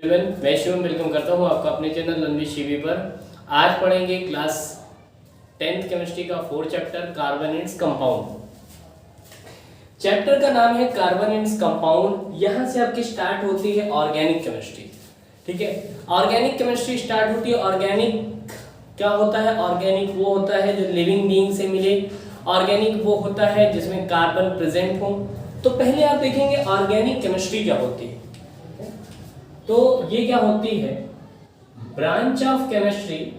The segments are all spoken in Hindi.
एवरीवन, मैं शिवम वेलकम करता हूँ आपका अपने चैनल रणवीर शिवी पर। आज पढ़ेंगे क्लास 10th केमिस्ट्री का 4th chapter carbon and compound. Chapter का नाम है कार्बन एंड कंपाउंड। यहाँ से आपकी स्टार्ट होती है ऑर्गेनिक केमिस्ट्री। ठीक है, ऑर्गेनिक केमिस्ट्री स्टार्ट होती है। ऑर्गेनिक क्या होता है? ऑर्गेनिक वो होता है जो लिविंग बीइंग से मिले। ऑर्गेनिक वो होता है जिसमें कार्बन प्रेजेंट हो। तो पहले आप देखेंगे ऑर्गेनिक केमिस्ट्री क्या होती है। तो ये क्या होती है? Branch of chemistry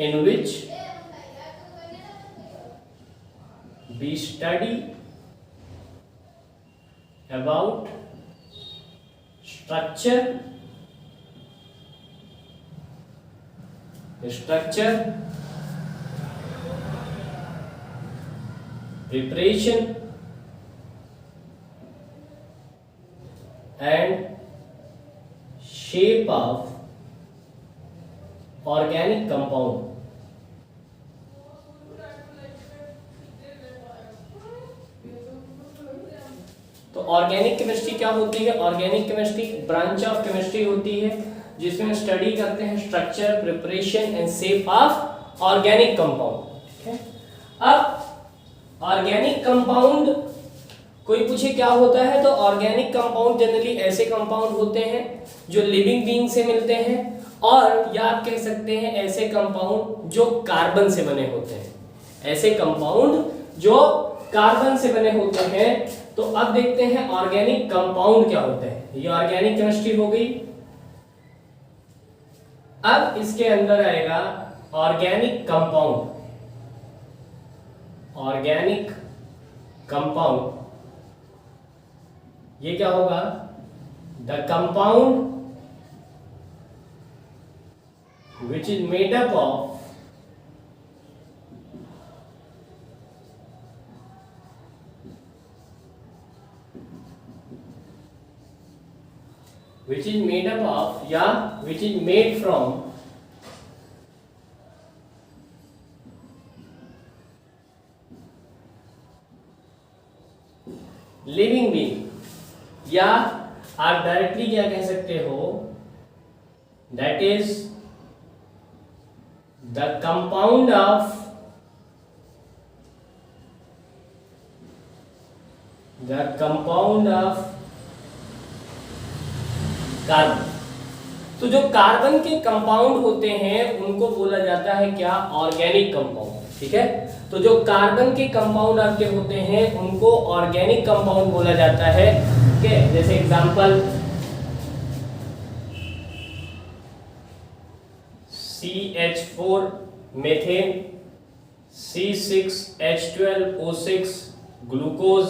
in which we study about structure, preparation and shape of organic compound। तो ऑर्गेनिक केमिस्ट्री क्या होती है? Organic chemistry branch of chemistry होती है जिसमें स्टडी करते हैं structure, preparation and shape of organic compound. अब ऑर्गेनिक कंपाउंड कोई पूछे क्या होता है, तो ऑर्गेनिक कंपाउंड जनरली ऐसे कंपाउंड होते हैं जो लिविंग बीइंग से मिलते हैं, और या आप कह सकते हैं ऐसे कंपाउंड जो कार्बन से बने होते हैं। ऐसे कंपाउंड जो कार्बन से बने होते हैं। तो अब देखते हैं ऑर्गेनिक कंपाउंड क्या होते हैं। ये ऑर्गेनिक केमिस्ट्री हो गई। अब इसके अंदर आएगा ऑर्गेनिक कंपाउंड। ऑर्गेनिक कंपाउंड ये क्या होगा? The compound which is made up of which is made from living being, या आप डायरेक्टली क्या कह सकते हो, that is the compound of carbon. तो जो कार्बन के कंपाउंड होते हैं उनको बोला जाता है क्या? Organic compound. ठीक है, तो जो कार्बन के कंपाउंड आपके होते हैं उनको ऑर्गेनिक कंपाउंड बोला जाता है। ठीक है, जैसे example CH4 methane, C6H12O6 glucose,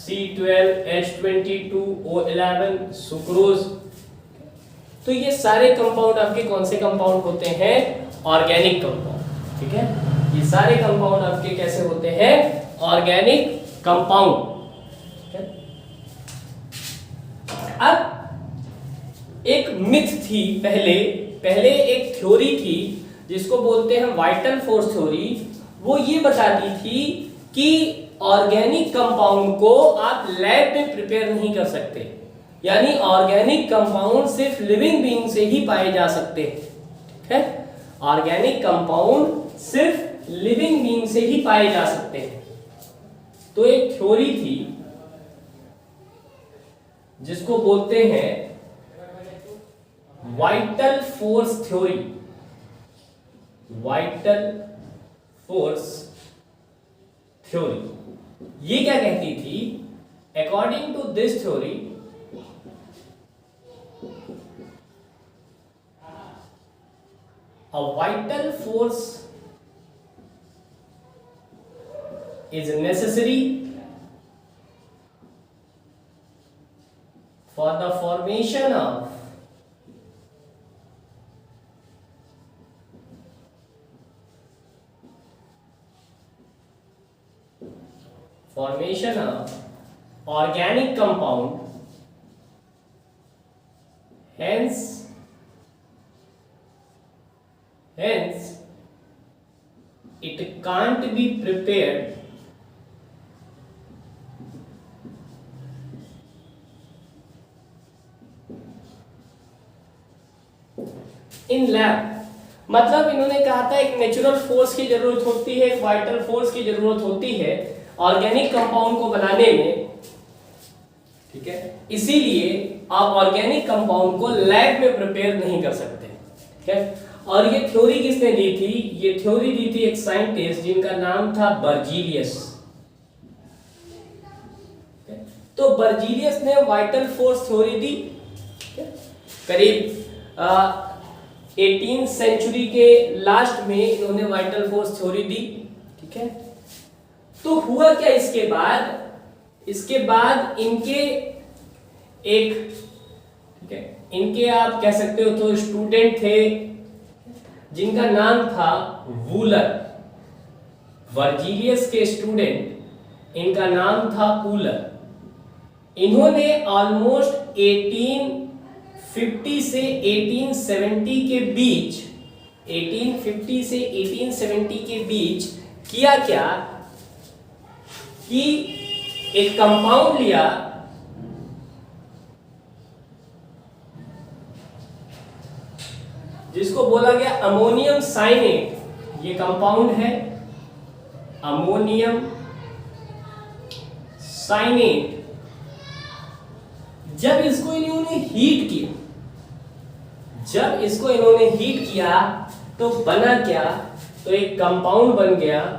C12H22O11 sucrose. तो ये सारे कंपाउंड आपके कौन से कंपाउंड होते हैं? Organic compound. ठीक है, ये सारे कंपाउंड आपके कैसे होते हैं? Organic compound. अब एक मिथ थी, पहले एक थ्योरी थी जिसको बोलते हैं वाइटल फोर्स थ्योरी। वो ये बताती थी कि ऑर्गेनिक कंपाउंड को आप लैब में प्रिपेयर नहीं कर सकते, यानी ऑर्गेनिक कंपाउंड सिर्फ लिविंग बीइंग से ही पाए जा सकते हैं। ऑर्गेनिक कंपाउंड सिर्फ लिविंग बीइंग से ही पाए जा सकते हैं। तो एक थ्योरी थी जिसको बोलते हैं vital force theory. Vital force theory ये क्या कहती थी? According to this theory, a vital force is necessary for the formation of organic compound, hence it can't be prepared in lab। मतलब इन्होंने कहा था एक नेचुरल फोर्स की जरूरत होती है, एक वाइटल फोर्स की जरूरत होती है ऑर्गेनिक कंपाउंड को बनाने में, ठीक है। इसीलिए आप ऑर्गेनिक कंपाउंड को लैब में प्रिपेयर नहीं कर सकते, ठीक है। और ये थ्योरी किसने दी थी? ये थ्योरी दी थी एक साइंटिस्ट जिनका नाम था बर्जीलियस। तो बर्जीलियस ने वाइटल फोर्स थ्योरी दी, करीब 18th सेंचुरी के लास्ट में इन्होंने वाइटल फोर्स थ्योरी दी, ठीक है। तो हुआ क्या इसके बाद इनके एक, ठीक है, इनके आप कह सकते हो तो स्टूडेंट थे जिनका नाम था वूलर। वर्जीलियस के स्टूडेंट, इनका नाम था वूलर। इन्होंने ऑलमोस्ट 1850 से 1870 के बीच, 1850 से 1870 के बीच किया क्या कि एक कंपाउंड लिया, जिसको बोला गया अमोनियम साइनेट। ये कंपाउंड है अमोनियम साइनेट। जब इसको इन्होंने हीट किया तो बना क्या? तो एक कंपाउंड बन गया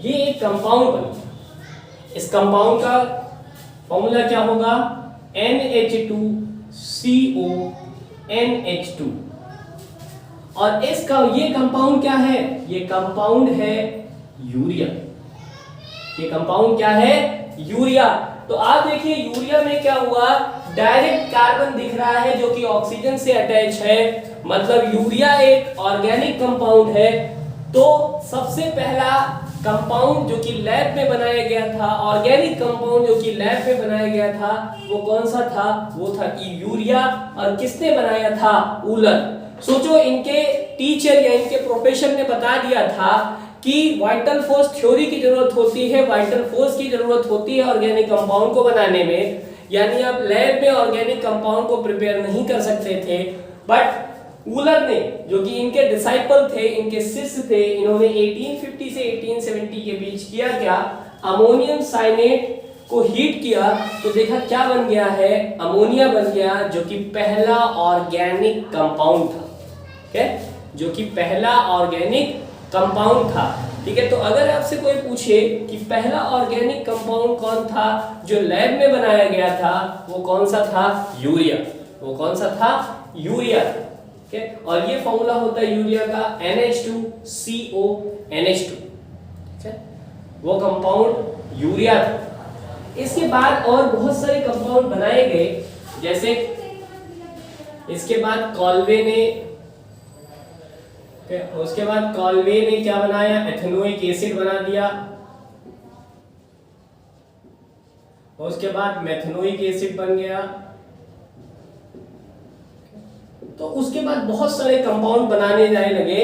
ये एक कंपाउंड बना। इस कंपाउंड का फॉर्मूला क्या होगा? NH2CONH2। और इसका ये कंपाउंड क्या है? ये कंपाउंड है यूरिया। ये कंपाउंड क्या है? यूरिया। तो आप देखिए यूरिया में क्या हुआ, डायरेक्ट कार्बन दिख रहा है जो कि ऑक्सीजन से अटैच है, मतलब यूरिया एक ऑर्गेनिक कंपाउंड है। तो सबसे पहला कंपाउंड जो कि लैब में बनाया गया था, ऑर्गेनिक कंपाउंड जो कि लैब में बनाया गया था, वो कौन सा था? वो था यूरिया। और किसने बनाया था? वूलर। सोचो इनके टीचर या इनके प्रोफेसर ने बता दिया था कि वाइटल फोर्स थ्योरी की जरूरत होती है, वाइटल फोर्स की जरूरत होती है ऑर्गेनिक कंपाउंड को बनाने में, यानी आप लैब में ऑर्गेनिक कंपाउंड को प्रिपेयर नहीं कर सकते थे। बट वूलर ने, जो कि इनके डिसाइपल थे, इनके शिष्य थे, इन्होंने 1850 से 1870 के बीच किया क्या? अमोनियम साइनेट को हीट किया तो देखा क्या बन गया है? अमोनिया बन गया, जो कि पहला ऑर्गेनिक कंपाउंड था, ठीक है, जो कि पहला ऑर्गेनिक कंपाउंड था, ठीक है। तो अगर आपसे कोई पूछे कि पहला ऑर्गेनिक कंपाउंड कौन था जो लैब में बनाया गया था, वो कौन सा था? यूरिया। वो कौन सा था? यूरिया। और ये फॉर्मूला होता है यूरिया का NH2CONH2, ठीक है। वो कंपाउंड यूरिया था। इसके बाद और बहुत सारे कंपाउंड बनाए गए, जैसे इसके बाद कॉल्वे ने, उसके बाद कॉल्वे ने क्या बनाया? एथेनोइक एसिड बना दिया। उसके बाद मेथेनोइक एसिड बन गया। तो उसके बाद बहुत सारे कंपाउंड बनाने जाने लगे,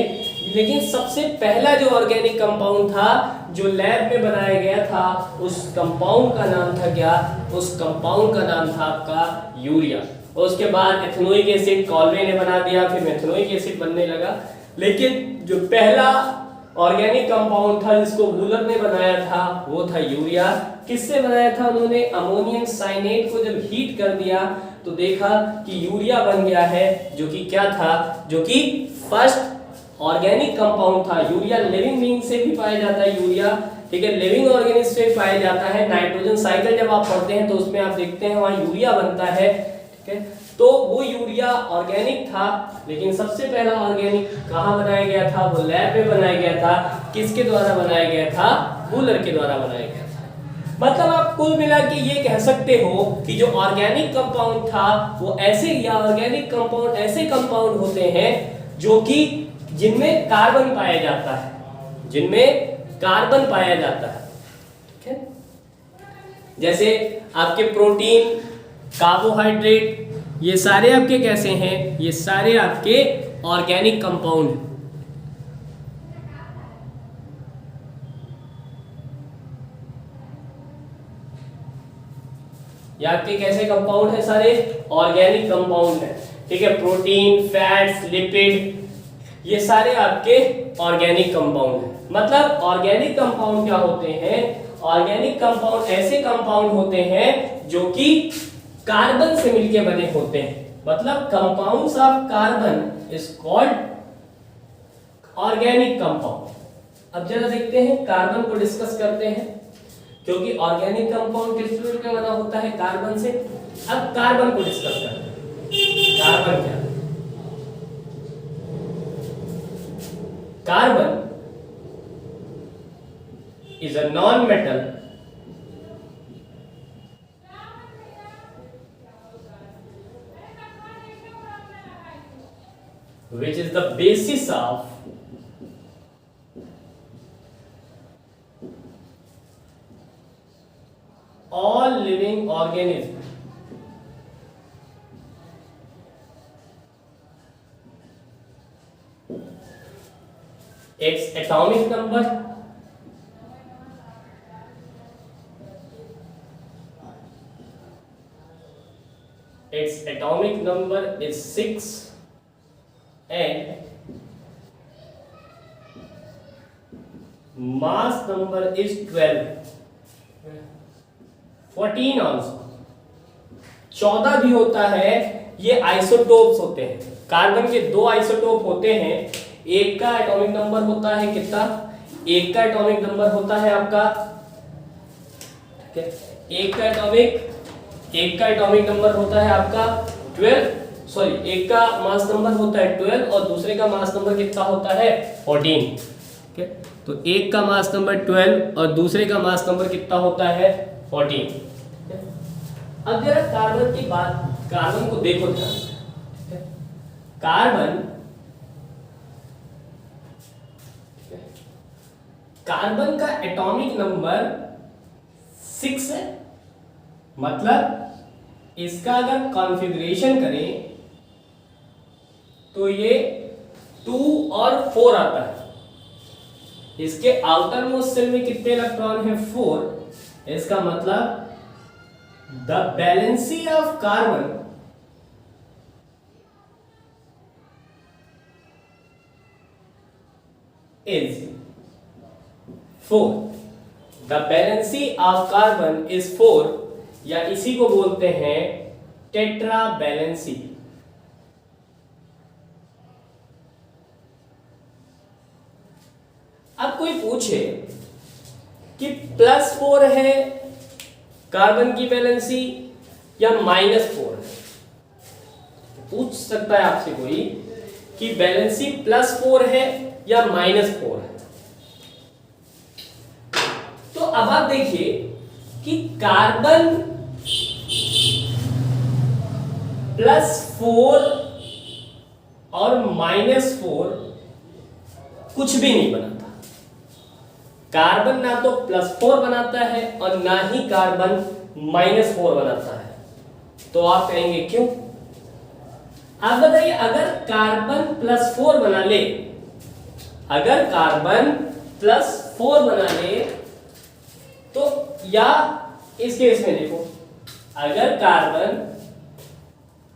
लेकिन सबसे पहला जो ऑर्गेनिक कंपाउंड था जो लैब में बनाया गया था, उस कंपाउंड का नाम था क्या? उस कंपाउंड का नाम था आपका यूरिया। और उसके बाद एथेनोइक एसिड कॉल्वे ने बना दिया, फिर मेथेनोइक एसिड बनने लगा। लेकिन जो पहला ऑर्गेनिक कंपाउंड था जिसको वूलर ने बनाया था, वो था यूरिया। किससे बनाया था उन्होंने? अमोनियम साइनेट को जब हीट कर दिया तो देखा कि यूरिया बन गया है, जो कि क्या था? जो कि फर्स्ट ऑर्गेनिक कंपाउंड था। यूरिया लिविंग बीइंग से भी पाया जाता है यूरिया, ठीक है, लिविंग ऑर्गेनिज्म से पाया जाता है। नाइट्रोजन साइकिल जब आप पढ़ते हैं तो उसमें आप देखते हैं वहां यूरिया बनता है, ठीक है। तो वो यूरिया ऑर्गेनिक था, लेकिन सबसे पहला ऑर्गेनिक कहाँ बनाया गया था? वो लैब में बनाया गया था। किसके द्वारा बनाया गया था? वूलर के द्वारा बनाया गया था। मतलब आप कुल मिला के ये कह सकते हो कि जो ऑर्गेनिक कंपाउंड था वो ऐसे, या ऑर्गेनिक कंपाउंड ऐसे कंपाउंड होते हैं जो कि जिनमें कार्बन पाया जाता है, जिनमें कार्बन पाया जाता है, ठीक है। जैसे आपके प्रोटीन, कार्बोहाइड्रेट, ये सारे आपके कैसे हैं? ये सारे आपके ऑर्गेनिक कंपाउंड। ये आपके कैसे कंपाउंड है? सारे ऑर्गेनिक कंपाउंड है। ठीक है, प्रोटीन, फैट्स, लिपिड, ये सारे आपके ऑर्गेनिक कंपाउंड हैं। मतलब ऑर्गेनिक कंपाउंड क्या होते हैं? ऑर्गेनिक कंपाउंड ऐसे कंपाउंड होते हैं जो कि कार्बन से मिलके बने होते हैं। मतलब compounds of carbon is called organic compound. अब जरा देखते हैं, कार्बन को डिस्कस करते हैं, क्योंकि ऑर्गेनिक कंपाउंड किस मिलकर बना होता है? कार्बन से। अब कार्बन को डिस्कस करते हैं। कार्बन क्या है? Carbon is a non-metal which is the basis of all living organisms. Its atomic number is 6 and mass number is 12, 14 also, 14 भी होता है। ये आइसोटोप्स होते हैं। कार्बन के दो आइसोटोप होते हैं। एक का एटॉमिक नंबर होता है कितना? एक का एटॉमिक नंबर होता है आपका, एक का एटॉमिक नंबर होता है आपका 12, सॉरी, एक का मास नंबर होता है 12 और दूसरे का मास नंबर कितना होता है? 14। ठीक है, तो एक का मास नंबर 12 और दूसरे का मास नंबर कितना होता है? 14। अब जरा कार्बन की बात, कार्बन को देखो ध्यान से। कार्बन का एटॉमिक नंबर 6 है। मतलब इसका अगर कॉन्फ़िगरेशन करें तो ये 2 और 4 आता है। इसके आउटर मोस्ट शेल में कितने इलेक्ट्रॉन है? 4। इसका मतलब the valency of carbon is 4। The valency of carbon is 4, या इसी को बोलते हैं टेट्रा वैलेंसी। अब कोई पूछे कि +4 है कार्बन की वैलेंसी या -4 है, पूछ सकता है आपसे कोई कि वैलेंसी +4 है या -4 है। तो अब आप देखिए कि कार्बन +4 और -4 कुछ भी नहीं बनाता। कार्बन ना तो +4 बनाता है और ना ही कार्बन -4 बनाता है। तो आप कहेंगे क्यों? आप बताइए, अगर कार्बन +4 बना ले, अगर कार्बन +4 बना ले तो, या इस केस में देखो, अगर कार्बन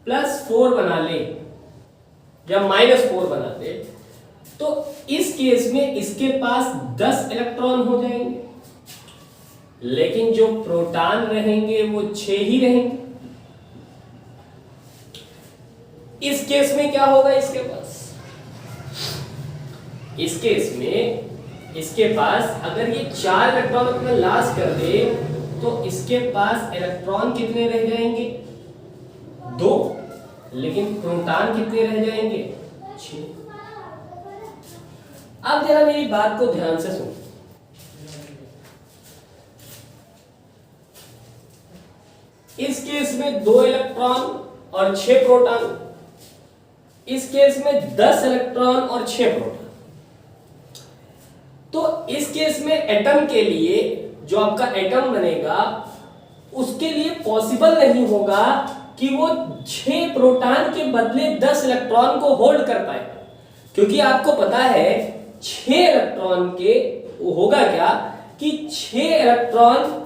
+4 बना ले या -4 बना ले तो इस केस में इसके पास 10 इलेक्ट्रॉन हो जाएंगे, लेकिन जो प्रोटॉन रहेंगे वो 6 ही रहेंगे। इस केस में क्या होगा? इसके पास, इस केस में इसके पास अगर ये 4 इलेक्ट्रॉन अपना लॉस कर दे तो इसके पास इलेक्ट्रॉन कितने रह जाएंगे? 2, लेकिन प्रोटॉन कितने रह जाएंगे? 6। अब जरा मेरी बात को ध्यान से सुनो। इस केस में 2 इलेक्ट्रॉन और 6 प्रोटॉन, इस केस में 10 इलेक्ट्रॉन और 6 प्रोटॉन। तो इस केस में एटम के लिए जो आपका एटम बनेगा उसके लिए पॉसिबल नहीं होगा कि वो 6 प्रोटॉन के बदले 10 इलेक्ट्रॉन को होल्ड कर पाए, क्योंकि आपको पता है 6 इलेक्ट्रॉन के होगा क्या कि 6 इलेक्ट्रॉन,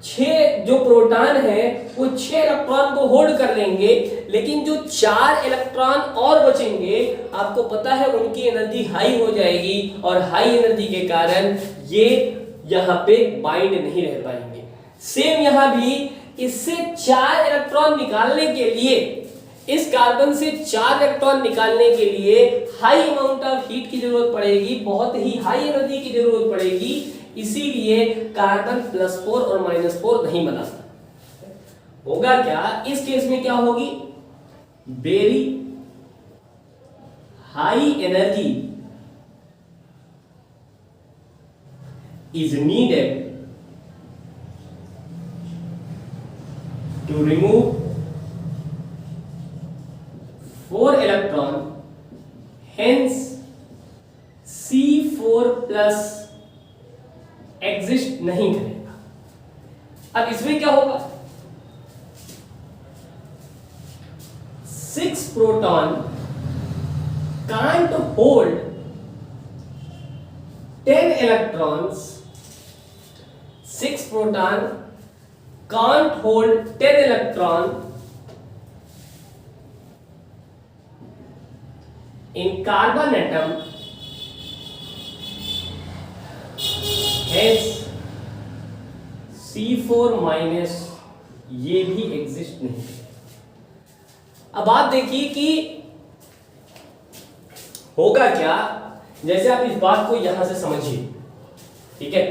6 जो प्रोटॉन है वो 6 इलेक्ट्रॉन को होल्ड कर लेंगे, लेकिन जो 4 इलेक्ट्रॉन और बचेंगे आपको पता है उनकी एनर्जी हाई हो जाएगी, और हाई एनर्जी के कारण ये यहां पे बाइंड नहीं रह पाएंगे। सेम यहां भी इससे 4 इलेक्ट्रॉन निकालने के लिए, इस कार्बन से 4 इलेक्ट्रॉन निकालने के लिए हाई अमाउंट ऑफ हीट की जरूरत पड़ेगी, बहुत ही हाई एनर्जी की जरूरत पड़ेगी, इसीलिए कार्बन +4 और -4 नहीं बनाता। होगा क्या इस केस में, क्या होगी, very high energy is needed to remove 4 electron, hence C4+ exist नहीं करेगा। अब इसमें क्या होगा, 6 proton can't hold 10 electrons, 6 proton can't hold 10 electron in carbon atom, hence C4- ये भी एग्जिस्ट नहीं है। अब आप देखिए कि होगा क्या, जैसे आप इस बात को यहां से समझिए, ठीक है,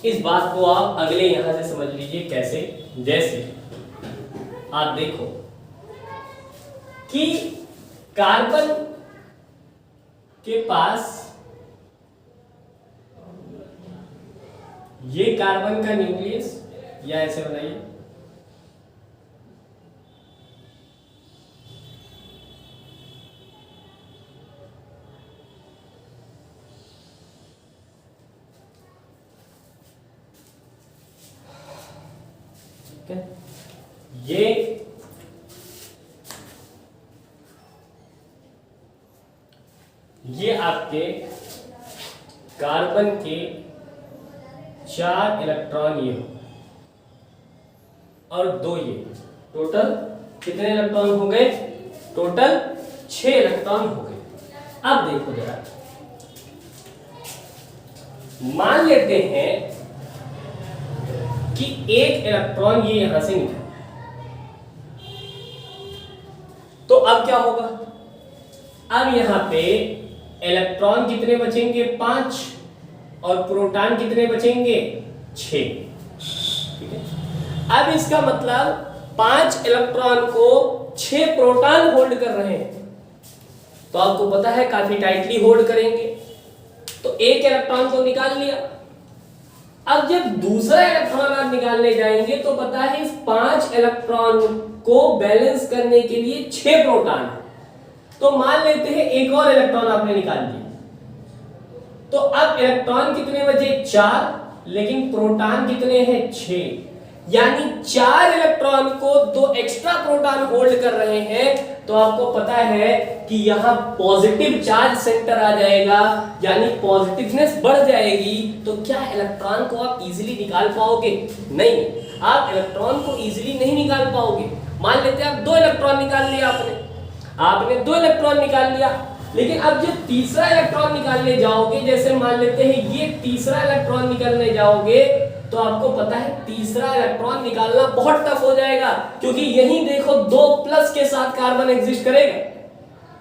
इस बात को आप अगले यहां से समझ लीजिए। कैसे, जैसे आप देखो कि कार्बन के पास ये कार्बन का न्यूक्लियस, या ऐसे बनाइए, ये आपके कार्बन के 4 इलेक्ट्रॉन ये हो और 2 ये, टोटल कितने इलेक्ट्रॉन हो गए, टोटल 6 इलेक्ट्रॉन हो गए। अब देखो जरा, मान लेते हैं कि 1 इलेक्ट्रॉन ये यहां से निकला, तो अब क्या होगा, अब यहां पे इलेक्ट्रॉन कितने बचेंगे, 5, और प्रोटॉन कितने बचेंगे, 6, ठीक है। अब इसका मतलब 5 इलेक्ट्रॉन को 6 प्रोटॉन होल्ड कर रहे हैं, तो आपको पता है काफी टाइटली होल्ड करेंगे, तो 1 इलेक्ट्रॉन को निकाल लिया। अब जब दूसरा इलेक्ट्रॉन आप निकालने जाएंगे तो पता है इस 5 इलेक्ट्रॉन को बैलेंस करने के लिए 6 प्रोटॉन है, तो मान लेते हैं एक और इलेक्ट्रॉन आपने निकाल लिया, तो अब इलेक्ट्रॉन कितने बचे, 4, लेकिन प्रोटॉन कितने हैं, 6, यानी 4 इलेक्ट्रॉन को 2 एक्स्ट्रा प्रोटॉन होल्ड कर रहे हैं, तो आपको पता है कि यहां पॉजिटिव चार्ज सेंटर आ जाएगा, यानी पॉजिटिवनेस बढ़ जाएगी। तो क्या इलेक्ट्रॉन को आप इजीली निकाल पाओगे, नहीं, आप इलेक्ट्रॉन को इजीली नहीं निकाल पाओगे। मान लेते हैं आप 2 इलेक्ट्रॉन निकाल लिया, आपने 2 इलेक्ट्रॉन निकाल लिया, लेकिन अब जब तीसरा इलेक्ट्रॉन निकालने जाओगे, जैसे मान लेते हैं ये तीसरा इलेक्ट्रॉन निकालने जाओगे, तो आपको पता है तीसरा इलेक्ट्रॉन निकालना बहुत टफ हो जाएगा, क्योंकि यहीं देखो 2+ के साथ कार्बन एग्जिस्ट करेगा,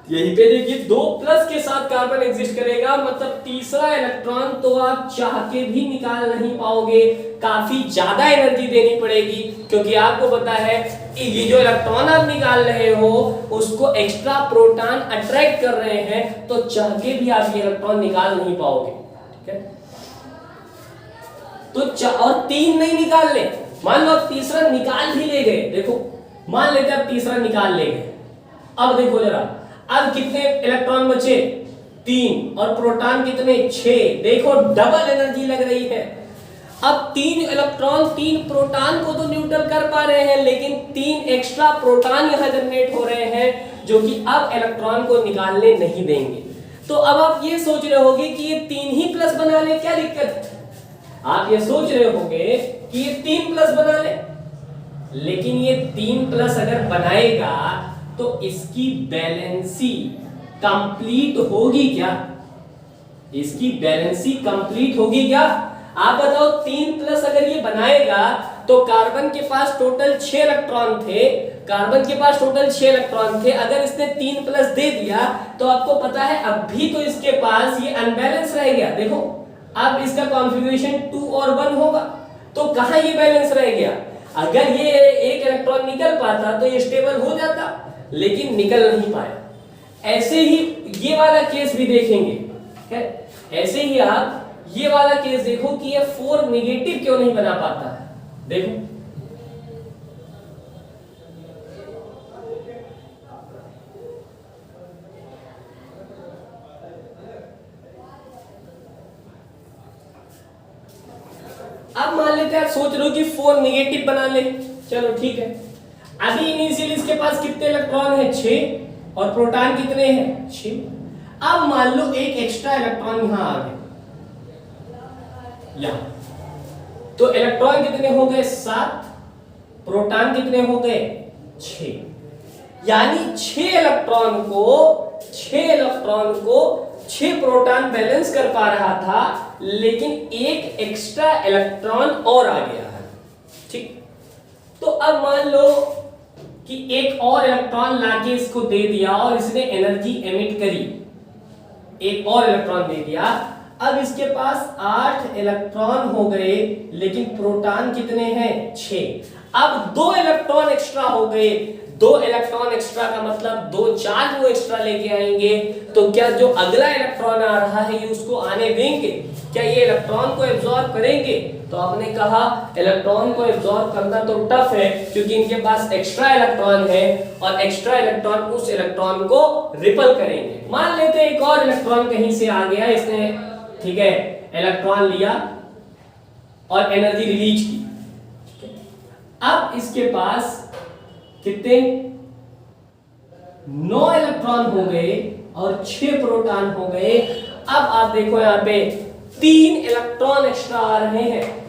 यहीं पे देखिए 2+ के साथ कार्बन एग्जिस्ट करेगा, मतलब तीसरा इलेक्ट्रॉन तो आप चाह के भी निकाल नहीं पाओगे, काफी ज्यादा एनर्जी देनी पड़ेगी, क्योंकि आपको पता है ये जो इलेक्ट्रॉन आप निकाल रहे हो उसको एक्स्ट्रा प्रोटॉन अट्रैक्ट कर रहे हैं, तो चाह के भी आप ये इलेक्ट्रॉन निकाल नहीं पाओगे, ठीक है। तो और 3 नहीं निकाल ले, मान लो आप तीसरा निकाल भी ले गए, देखो मान लेते आप तीसरा निकाल ले गए, अब देखो जरा, अब कितने इलेक्ट्रॉन बचे, 3, और प्रोटॉन कितने, 6, देखो डबल एनर्जी लग रही है। अब 3 इलेक्ट्रॉन 3 प्रोटॉन को तो न्यूट्रल कर पा रहे हैं, लेकिन 3 एक्स्ट्रा प्रोटॉन यहां जनरेट हो रहे हैं जो कि अब इलेक्ट्रॉन को निकालने नहीं देंगे। तो अब आप ये सोच रहे होगे कि ये 3 ही प्लस बना ले, क्या दिक्कत है? आप ये सोच रहे होगे कि ये 3 प्लस बना ले, लेकिन ये 3 प्लस अगर बनाएगा तो इसकी बैलेंसी कंप्लीट होगी क्या? इसकी बैलेंसी कंप्लीट होगी क्या? आप बताओ, 3 प्लस अगर ये बनाएगा तो कार्बन के पास टोटल 6 इलेक्ट्रॉन थे, कार्बन के पास टोटल 6 इलेक्ट्रॉन थे। अगर इसने 3 प्लस दे दिया तो आपको पता है अब भी तो इसके पास ये अनबैलेंस रह गया। देखो अब इसका कॉन्फ़िगरेशन 2 और 1 होगा, तो कहां ये बैलेंस रह गया? अगर ये एक इलेक्ट्रॉन निकल पाता तो ये स्टेबल हो जाता, लेकिन निकल नहीं पाया। ऐसे ही ये वाला केस भी देखेंगे, ऐसे ही आप ये वाला केस देखो कि ये 4 नेगेटिव क्यों नहीं बना पाता है। देखो अब मान लेते हैं, आप सोच रहे हो कि 4 नेगेटिव बना ले, चलो ठीक है। अभी इनिशियल इसके पास कितने इलेक्ट्रॉन है? 6, और प्रोटॉन कितने हैं? 6। अब मान लो एक एक्स्ट्रा इलेक्ट्रॉन यहां आ गया, यहां तो इलेक्ट्रॉन कितने हो गए? 7, प्रोटॉन कितने हो गए? 6। यानी 6 इलेक्ट्रॉन को 6 प्रोटॉन बैलेंस कर पा रहा था, लेकिन एक एक्स्ट्रा इलेक्ट्रॉन और आ गया है। ठीक, तो अब मान लो कि एक और इलेक्ट्रॉन लाके इसको दे दिया और इसने एनर्जी एमिट करी, एक और इलेक्ट्रॉन दे दिया। अब इसके पास 8 इलेक्ट्रॉन हो गए, लेकिन प्रोटॉन कितने हैं? 6। अब 2 इलेक्ट्रॉन एक्स्ट्रा हो गए। 2 इलेक्ट्रॉन एक्स्ट्रा का मतलब 2 चार्ज वो एक्स्ट्रा लेके आएंगे। तो क्या जो अगला इलेक्ट्रॉन आ रहा है ये उसको आने देंगे? क्या ये इलेक्ट्रॉन को एब्जॉर्ब करेंगे? तो आपने कहा इलेक्ट्रॉन को एब्जॉर्ब करना तो टफ है, क्योंकि इनके पास एक्स्ट्रा इलेक्ट्रॉन है और एक्स्ट्रा इलेक्ट्रॉन उस इलेक्ट्रॉन को रिपल करेंगे। मान लेते हैं एक और इलेक्ट्रॉन कहीं से आ गया, इसने ठीक है इलेक्ट्रॉन लिया और एनर्जी रिलीज की। अब इसके पास कितने? 9 इलेक्ट्रॉन हो गए और 6 प्रोटॉन हो गए। अब आप देखो यहां पे 3 इलेक्ट्रॉन एक्स्ट्रा आ रहे हैं।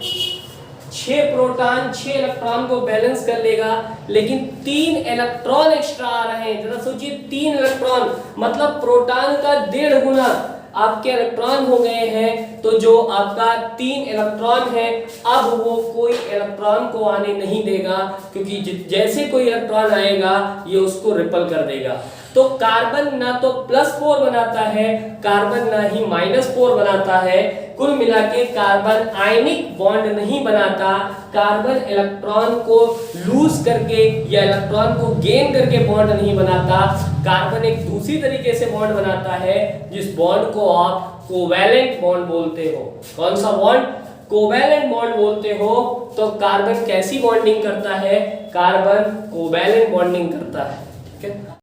6 प्रोटॉन 6 इलेक्ट्रॉन को बैलेंस कर लेगा, लेकिन 3 इलेक्ट्रॉन एक्स्ट्रा आ रहे हैं। जरा सोचिए, 3 इलेक्ट्रॉन मतलब प्रोटॉन का 1.5 गुना आपके इलेक्ट्रॉन हो गए हैं। तो जो आपका 3 इलेक्ट्रॉन है, अब वो कोई इलेक्ट्रॉन को आने नहीं देगा, क्योंकि जैसे कोई इलेक्ट्रॉन आएगा ये उसको रिपल कर देगा। तो कार्बन ना तो +4 बनाता है, कार्बन ना ही -4 बनाता है। कुल मिला के कार्बन आयनिक बॉन्ड नहीं बनाता, कार्बन इलेक्ट्रॉन को लूज करके या इलेक्ट्रॉन को गेन करके बॉन्ड नहीं बनाता। कार्बन एक दूसरी तरीके से बॉन्ड बनाता है, जिस बॉन्ड को आप कोवैलेंट बॉन्ड बोलते हो। कौन सा बॉन्ड? कोवैलेंट बॉन्ड बोलते हो। तो कार्बन कैसी बॉन्डिंग करता है? कार्बन कोवैलेंट बॉन्डिंग करता है। ठीक है।